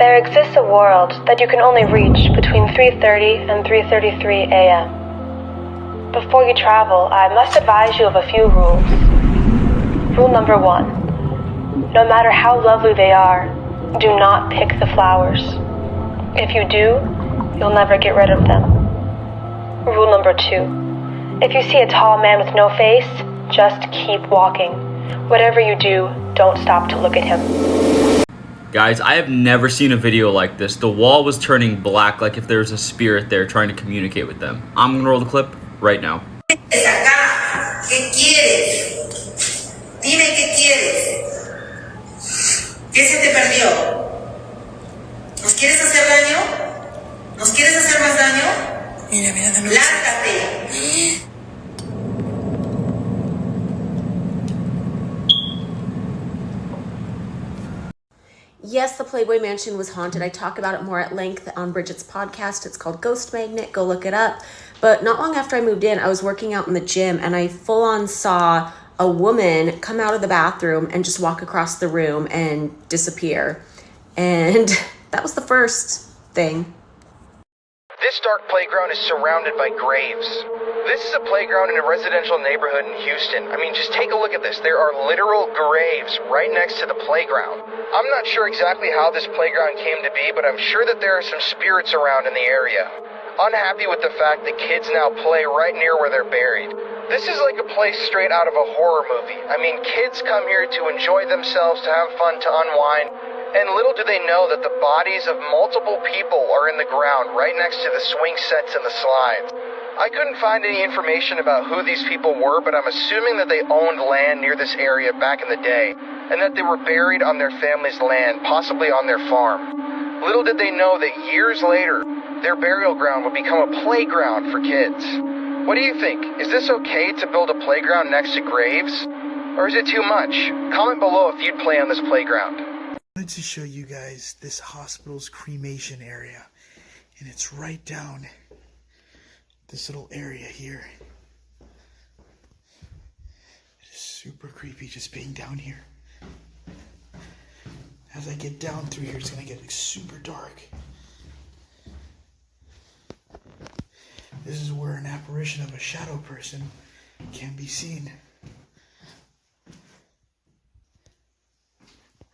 There exists a world that you can only reach between 3:30 and 3:33 a.m. Before you travel, I must advise you of a few rules. Rule number 1. No matter how lovely they are, do not pick the flowers. If you do, you'll never get rid of them. Rule number 2. If you see a tall man with no face, just keep walking. Whatever you do, don't stop to look at him. Guys, I have never seen a video like this. The wall was turning black like if there was a spirit there trying to communicate with them. I'm gonna roll the clip right now. ¿Qué quieres? Dime qué quieres. ¿Qué se te perdió? ¿Nos quieres hacer daño? ¿Nos quieres hacer más daño? Mira, de nuevo. Lárgate. Yes, the Playboy Mansion was haunted. I talk about it more at length on Bridget's podcast. It's called Ghost Magnet. Go look it up. But not long after I moved in, I was working out in the gym and I full on saw a woman come out of the bathroom and just walk across the room and disappear. And that was the first thing. This dark playground is surrounded by graves. This is a playground in a residential neighborhood in Houston. I mean, just take a look at this. There are literal graves right next to the playground. I'm not sure exactly how this playground came to be, but I'm sure that there are some spirits around in the area. Unhappy with the fact that kids now play right near where they're buried. This is like a place straight out of a horror movie. I mean, kids come here to enjoy themselves, to have fun, to unwind. And little do they know that the bodies of multiple people are in the ground right next to the swing sets and the slides. I couldn't find any information about who these people were, but I'm assuming that they owned land near this area back in the day, and that they were buried on their family's land, possibly on their farm. Little did they know that years later, their burial ground would become a playground for kids. What do you think? Is this okay to build a playground next to graves? Or is it too much? Comment below if you'd play on this playground. I wanted to show you guys this hospital's cremation area, and it's right down this little area here. It is super creepy just being down here. As I get down through here, it's gonna get super dark. This is where an apparition of a shadow person can be seen.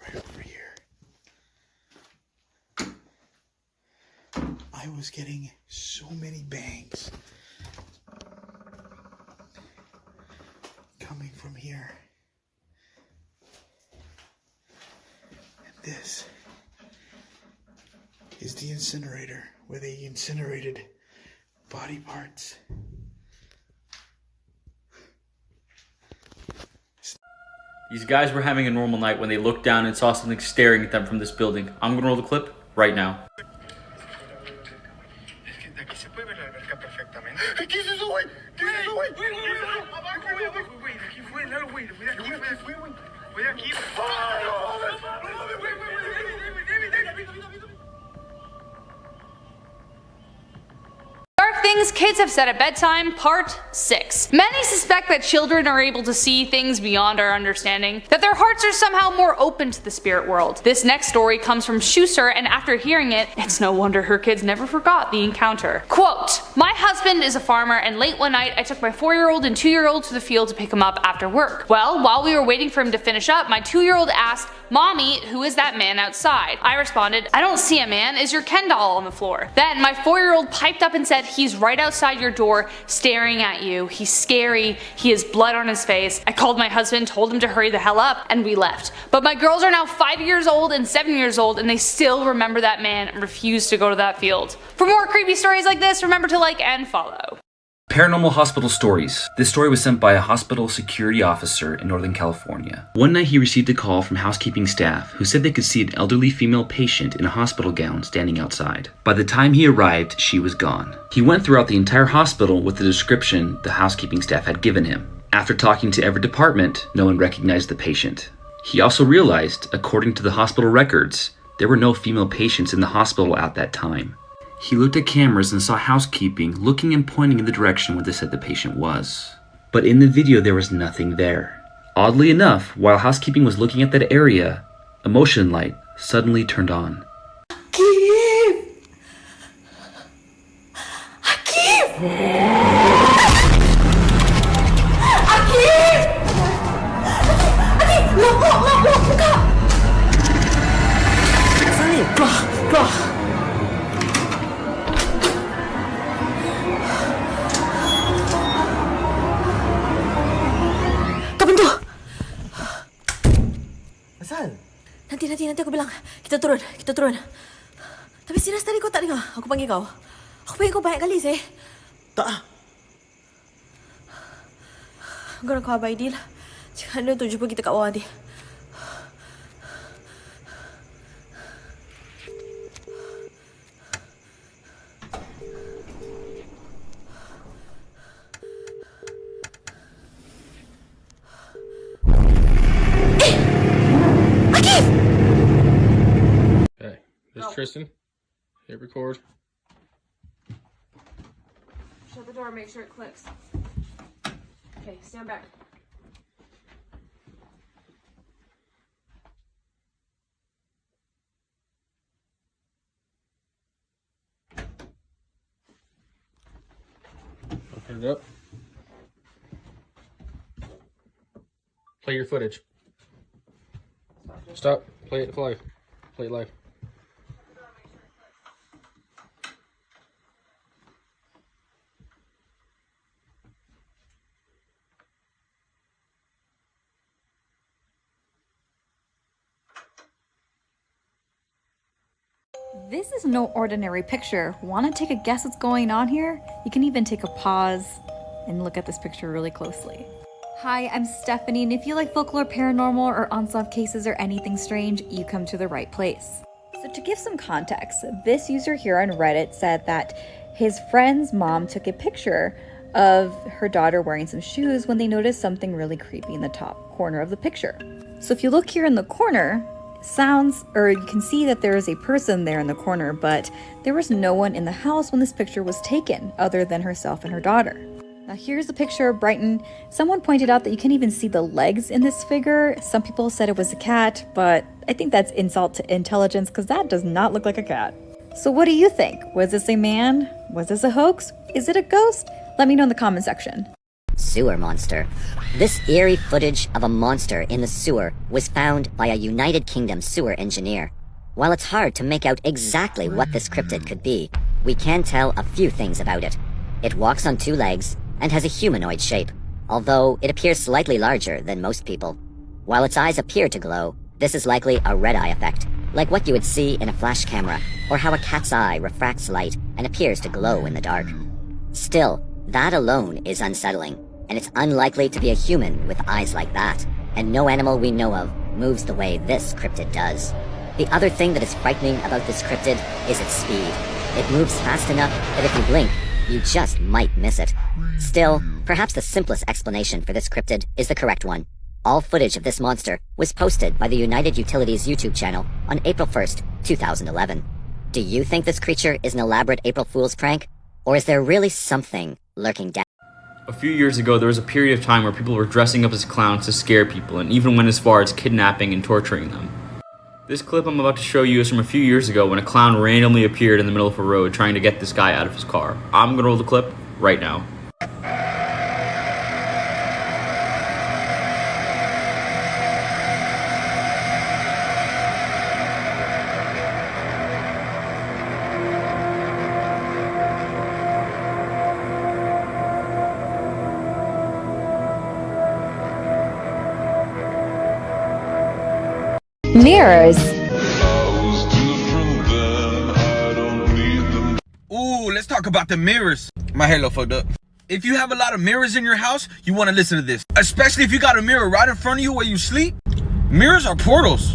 Right over here. I was getting so many bangs coming from here. And this is the incinerator where they incinerated body parts. These guys were having a normal night when they looked down and saw something staring at them from this building. I'm gonna roll the clip right now. ¿Qué es eso, güey? ¿Qué es eso, güey? Abajo, güey, abajo, güey. Aquí fue, Lalo, güey. Fue de aquí, güey. Fue de aquí. Dark Things Kids Have Said at Bedtime, Part 6. Many suspect that children are able to see things beyond our understanding, that their hearts are somehow more open to the spirit world. This next story comes from Schuster, and after hearing it, it's no wonder her kids never forgot the encounter. Quote, "My husband is a farmer, and late one night I took my 4-year-old and 2-year-old to the field to pick him up after work. Well, while we were waiting for him to finish up, my 2-year-old asked, 'Mommy, who is that man outside?' I responded, 'I don't see a man, is your Ken doll on the floor?' Then my 4-year-old piped up and said, 'He's right outside your door staring at you. He's scary. He has blood on his face.' I called my husband, told him to hurry the hell up, and we left. But my girls are now 5 years old and 7 years old, and they still remember that man and refuse to go to that field. For more creepy stories like this, remember to like and follow." Paranormal Hospital Stories. This story was sent by a hospital security officer in Northern California. One night he received a call from housekeeping staff who said they could see an elderly female patient in a hospital gown standing outside. By the time he arrived, she was gone. He went throughout the entire hospital with the description the housekeeping staff had given him. After talking to every department, no one recognized the patient. He also realized, according to the hospital records, there were no female patients in the hospital at that time. He looked at cameras and saw housekeeping looking and pointing in the direction where they said the patient was. But in the video there was nothing there. Oddly enough, while housekeeping was looking at that area, a motion light suddenly turned on. Asal? Nanti aku bilang. Kita turun. Tapi serius tadi kau tak dengar aku panggil kau? Aku panggil kau banyak kali, Zee. Tak. Kau nak kau Abang Aidil. Cakap dia untuk jumpa kita kat bawah nanti. This is Tristan. Hit record. Shut the door, make sure it clicks. Okay, stand back. Open it up. Play your footage. Stop. Play it live. Play it live. This is no ordinary picture. Want to take a guess what's going on here? You can even take a pause and look at this picture really closely. Hi, I'm Stephanie, and if you like folklore, paranormal, or unsolved cases, or anything strange, you come to the right place. So to give some context, this user here on Reddit said that his friend's mom took a picture of her daughter wearing some shoes when they noticed something really creepy in the top corner of the picture. So if you look here in the corner, you can see that there is a person there in the corner, but there was no one in the house when this picture was taken other than herself and her daughter. Now here's a picture of Brighton. Someone pointed out that you can even see the legs in this figure. Some people said it was a cat, but I think that's insult to intelligence because that does not look like a cat. So what do you think? Was this a man? Was this a hoax? Is it a ghost? Let me know in the comment section. Sewer monster. This eerie footage of a monster in the sewer was found by a United Kingdom sewer engineer. While it's hard to make out exactly what this cryptid could be, we can tell a few things about it. It walks on two legs and has a humanoid shape, although it appears slightly larger than most people. While its eyes appear to glow, this is likely a red-eye effect, like what you would see in a flash camera, or how a cat's eye refracts light and appears to glow in the dark. Still, that alone is unsettling, and it's unlikely to be a human with eyes like that, and no animal we know of moves the way this cryptid does. The other thing that is frightening about this cryptid is its speed. It moves fast enough that if you blink, you just might miss it. Still, perhaps the simplest explanation for this cryptid is the correct one. All footage of this monster was posted by the United Utilities YouTube channel on April 1st, 2011. Do you think this creature is an elaborate April Fool's prank? Or is there really something lurking down? A few years ago, there was a period of time where people were dressing up as clowns to scare people and even went as far as kidnapping and torturing them. This clip I'm about to show you is from a few years ago when a clown randomly appeared in the middle of a road trying to get this guy out of his car. I'm gonna roll the clip right now. Mirrors. Ooh, let's talk about the mirrors. My hair look fucked up. If you have a lot of mirrors in your house, you want to listen to this. Especially if you got a mirror right in front of you where you sleep. Mirrors are portals.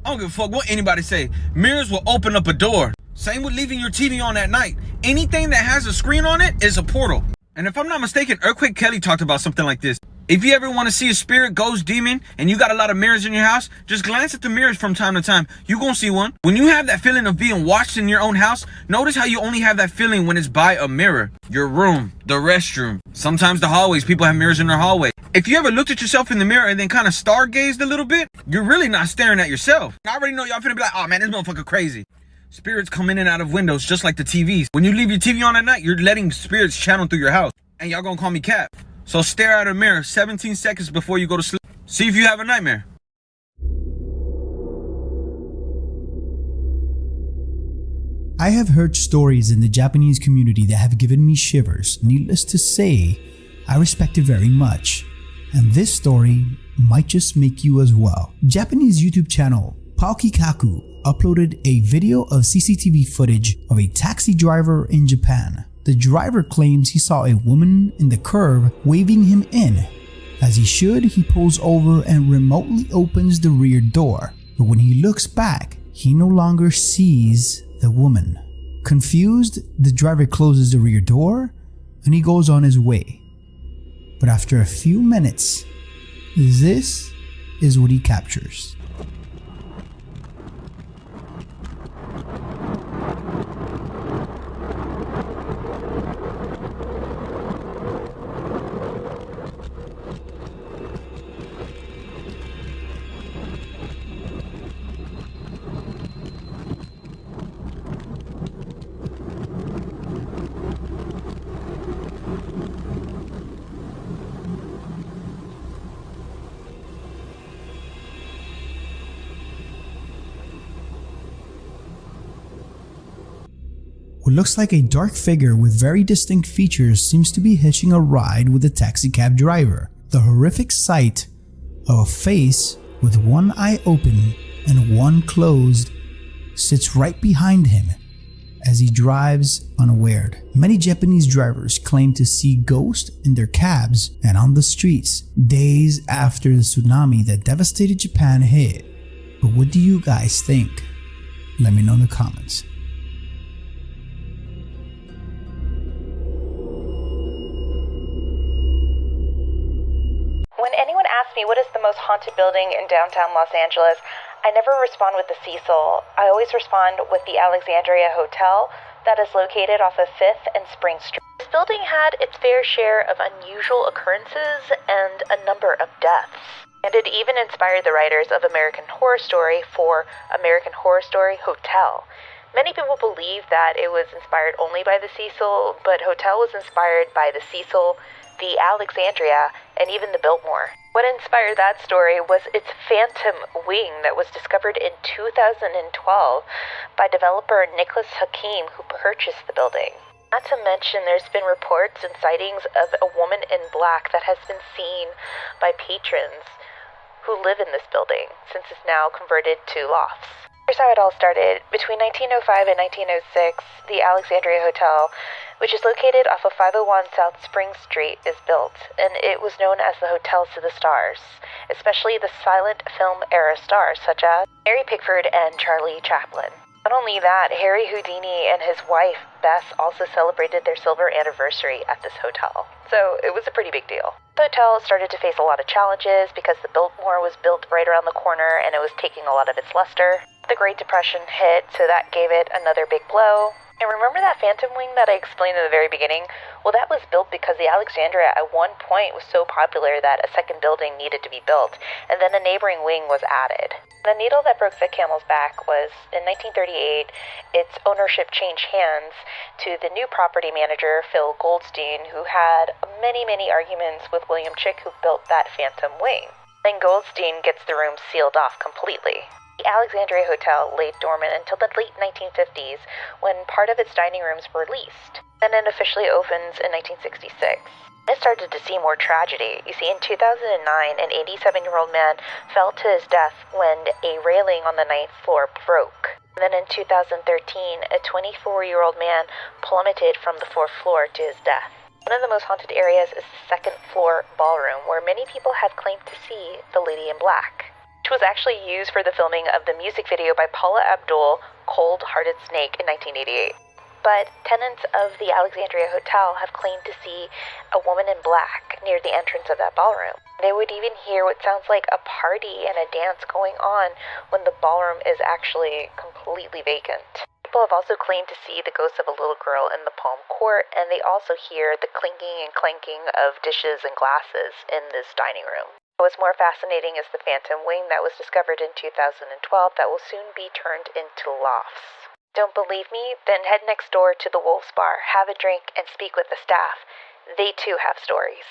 I don't give a fuck what anybody say. Mirrors will open up a door. Same with leaving your TV on at night. Anything that has a screen on it is a portal. And if I'm not mistaken, Earthquake Kelly talked about something like this. If you ever want to see a spirit, ghost, demon, and you got a lot of mirrors in your house, just glance at the mirrors from time to time. You gonna see one. When you have that feeling of being watched in your own house, notice how you only have that feeling when it's by a mirror. Your room, the restroom, sometimes the hallways. People have mirrors in their hallway. If you ever looked at yourself in the mirror and then kind of stargazed a little bit, you're really not staring at yourself. I already know y'all finna be like, oh man, this motherfucker crazy. Spirits come in and out of windows just like the TVs. When you leave your TV on at night, you're letting spirits channel through your house. And y'all gonna call me Cap. So stare at a mirror 17 seconds before you go to sleep. See if you have a nightmare. I have heard stories in the Japanese community that have given me shivers. Needless to say, I respect it very much. And this story might just make you as well. Japanese YouTube channel Paokikaku uploaded a video of CCTV footage of a taxi driver in Japan. The driver claims he saw a woman in the curb waving him in. As he should, he pulls over and remotely opens the rear door. But when he looks back, he no longer sees the woman. Confused, the driver closes the rear door and he goes on his way. But after a few minutes, this is what he captures. What looks like a dark figure with very distinct features seems to be hitching a ride with the taxicab driver. The horrific sight of a face with one eye open and one closed sits right behind him as he drives unaware. Many Japanese drivers claim to see ghosts in their cabs and on the streets days after the tsunami that devastated Japan hit. But what do you guys think? Let me know in the comments. When anyone asks me what is the most haunted building in downtown Los Angeles, I never respond with the Cecil. I always respond with the Alexandria Hotel that is located off of 5th and Spring Street. This building had its fair share of unusual occurrences and a number of deaths. And it even inspired the writers of American Horror Story for American Horror Story Hotel. Many people believe that it was inspired only by the Cecil, but Hotel was inspired by the Cecil, the Alexandria, and even the Biltmore. What inspired that story was its phantom wing that was discovered in 2012 by developer Nicholas Hakim, who purchased the building. Not to mention, there's been reports and sightings of a woman in black that has been seen by patrons who live in this building, since it's now converted to lofts. Here's how it all started. Between 1905 and 1906, the Alexandria Hotel, which is located off of 501 South Spring Street, is built, and it was known as the Hotel to the Stars, especially the silent film era stars such as Mary Pickford and Charlie Chaplin. Not only that, Harry Houdini and his wife, Bess, also celebrated their silver anniversary at this hotel. So it was a pretty big deal. The hotel started to face a lot of challenges because the Biltmore was built right around the corner and it was taking a lot of its luster. The Great Depression hit, so that gave it another big blow. And remember that phantom wing that I explained in the very beginning? Well, that was built because the Alexandria at one point was so popular that a second building needed to be built, and then a neighboring wing was added. The needle that broke the camel's back was, in 1938, its ownership changed hands to the new property manager, Phil Goldstein, who had many arguments with William Chick, who built that phantom wing. Then Goldstein gets the room sealed off completely. The Alexandria Hotel lay dormant until the late 1950s, when part of its dining rooms were leased. Then it officially opens in 1966. It started to see more tragedy. You see, in 2009, an 87-year-old man fell to his death when a railing on the 9th floor broke. And then in 2013, a 24-year-old man plummeted from the 4th floor to his death. One of the most haunted areas is the 2nd floor ballroom, where many people have claimed to see the Lady in Black, which was actually used for the filming of the music video by Paula Abdul, Cold Hearted Snake, in 1988. But tenants of the Alexandria Hotel have claimed to see a woman in black near the entrance of that ballroom. They would even hear what sounds like a party and a dance going on when the ballroom is actually completely vacant. People have also claimed to see the ghost of a little girl in the Palm Court, and they also hear the clinking and clanking of dishes and glasses in this dining room. What's more fascinating is the phantom wing that was discovered in 2012 that will soon be turned into lofts. Don't believe me? Then head next door to the Wolves Bar, have a drink, and speak with the staff. They too have stories.